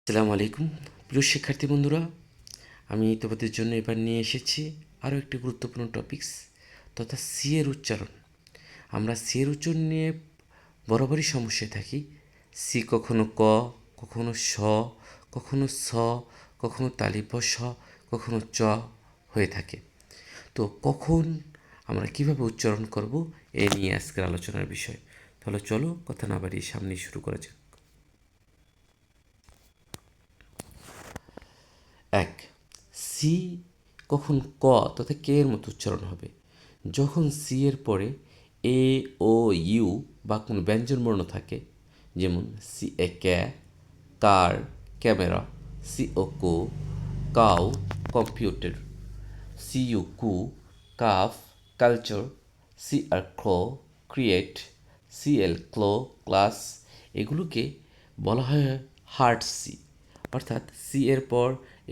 আসসালামু আলাইকুম প্রিয় শিক্ষার্থী বন্ধুরা, আমি তোমাদের জন্য এবার নিয়ে এসেছি আরও একটি গুরুত্বপূর্ণ টপিকস তথা সি এর উচ্চারণ। আমরা সি এর উচ্চারণ নিয়ে বরাবরই সমস্যায় থাকি। সি কখনো ক, কখনো স, কখনো স, কখনো তালিপ স, কখনো চ হয়ে থাকে। তো কখন আমরা কিভাবে উচ্চারণ করব এ নিয়ে আজকের আলোচনার বিষয়। তাহলে চলো কথা না বাড়িয়ে সামনেই শুরু করা যাক। এক, সি কখন ক তথা কে এর মতো উচ্চারণ হবে? যখন সি এর পরে এ ও ইউ বা কোনো ব্যঞ্জনবর্ণ থাকে, যেমন সি এ ক্যা, কার ক্যামেরা, সি ও কো কাউ কম্পিউটার, সি ইউ কু কাফ কালচার, সি আর ক্লো ক্রিয়েট, সি এল ক্লো ক্লাস, এগুলোকে বলা হয় হার্ড সি। অর্থাৎ সি এর পর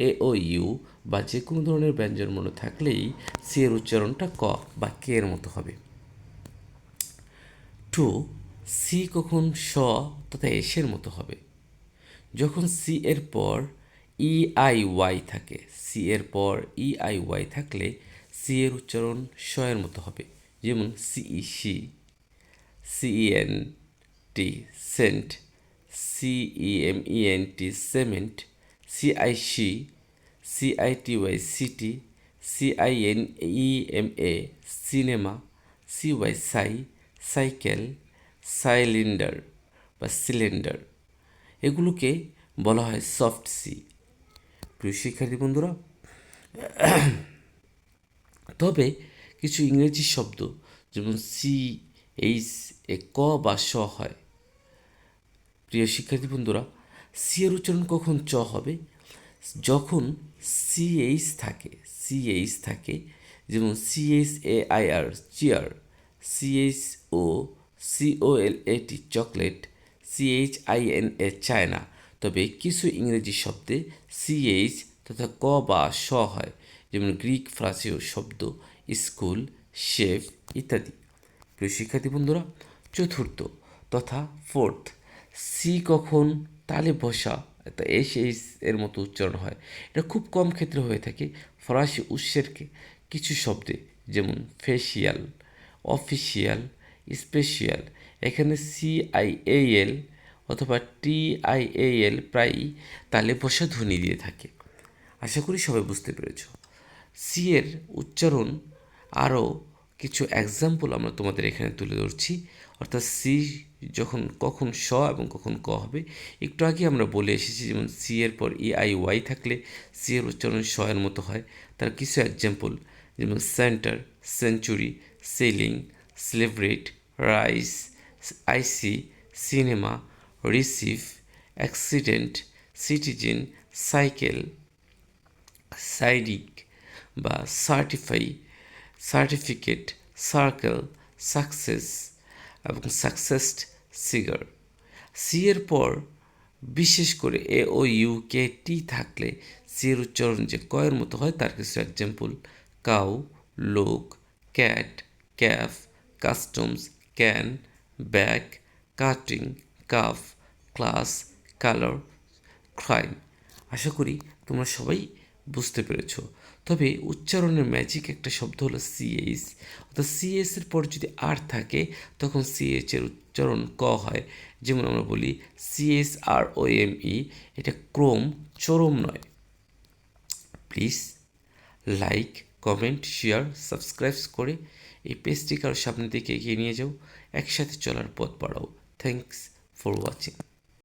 এ ও ইউ বা যে কোনো ধরনের ব্যঞ্জনবর্ণ থাকলেই সি এর উচ্চারণটা ক বা কে এর মতো হবে। টু, সি কখন স তথা এসের মতো হবে? যখন সি এর পর ই আই ওয়াই থাকে, সি এর পর ই আই ওয়াই থাকলে সি এর উচ্চারণ স এর মতো হবে। যেমন সিই সি, সিইএন টি Saint, সিইএমইএনটি সেমেন্ট, CIC, সিআইটিওয়াই city, সিআইএনইএমএ cinema, CY সাই সাইকেল, সাইলিন্ডার বা সিলিন্ডার, এগুলোকে বলা হয় সফট সি। প্রিয় শিক্ষার্থী বন্ধুরা, তবে কিছু ইংরেজি শব্দ যেমন সি এইচ এ ক বা স হয়। প্রিয় শিক্ষার্থী বন্ধুরা, সি এর উচ্চারণ কখন চ হবে? যখন সিএইচ থাকে, সিএইচ থাকে, যেমন CH A I R chair, CH O COL এটি chocolate, CH I N A China. তবে কিছু ইংরেজি শব্দে সিএইচ তথা ক বা স হয়, যেমন গ্রিক ফ্রান্সীয় শব্দ স্কুল, শেফ ইত্যাদি। প্রিয় শিক্ষার্থী বন্ধুরা, চতুর্থ তথা ফোর্থ, সি কখন তালে বসা তা এস এইচ এর মতো উচ্চারণ হয়? এটা খুব কম ক্ষেত্রে হয়ে থাকে ফরাসি উৎসেরকে কিছু শব্দে, যেমন ফেসিয়াল, অফিসিয়াল, স্পেশিয়াল। এখানে সিআইএল অথবা টিআইএল প্রায়ই তালে বসা ধ্বনি দিয়ে থাকে। আশা করি সবাই বুঝতে পেরেছ। সি এর উচ্চারণ আরও কিছু এক্সাম্পল আমরা তোমাদের এখানে তুলে ধরছি। অর্থাৎ সি যখন কখন স এবং কখন ক হবে একটু আগে আমরা বলে এসেছি। যেমন সি এর পর ই আই ওয়াই থাকলে সি এর উচ্চারণ স এর মতো হয়। তার কিছু এক্সাম্পল যেমন centre, century, ceiling, celebrate, rice, icy, cinema, receive, accident, citizen, cycle, সাইডিক বা সার্টিফাই, সার্টিফিকেট, সার্কেল, সাকসেস এবং সাকসেসড সিগার। সি এর পর বিশেষ করে এ ও ইউ কে টি থাকলে সি এর উচ্চারণ যে ক এর মতো হয় তার কিছু এক্সাম্পল: কাউ, লোক, cat, calf, customs, can, bag, cutting, cuff, class, colour, crime. আশা করি তোমরা সবাই বুঝতে পেরেছ। তবে উচ্চারণের ম্যাজিক একটা শব্দ হলো সিএইচ। অর্থাৎ সিএস এর পর যদি আর থাকে তখন সিএইচ এর উচ্চারণ ক হয়। যেমন আমরা বলি সিএস আর ও এম ই, এটা ক্রম, চরম নয়। Please like, comment, share, subscribe করে এই পেজটিকে আরও সামনের দিকে এগিয়ে নিয়ে যাও। একসাথে চলার পথ বাড়াও। Thanks for watching.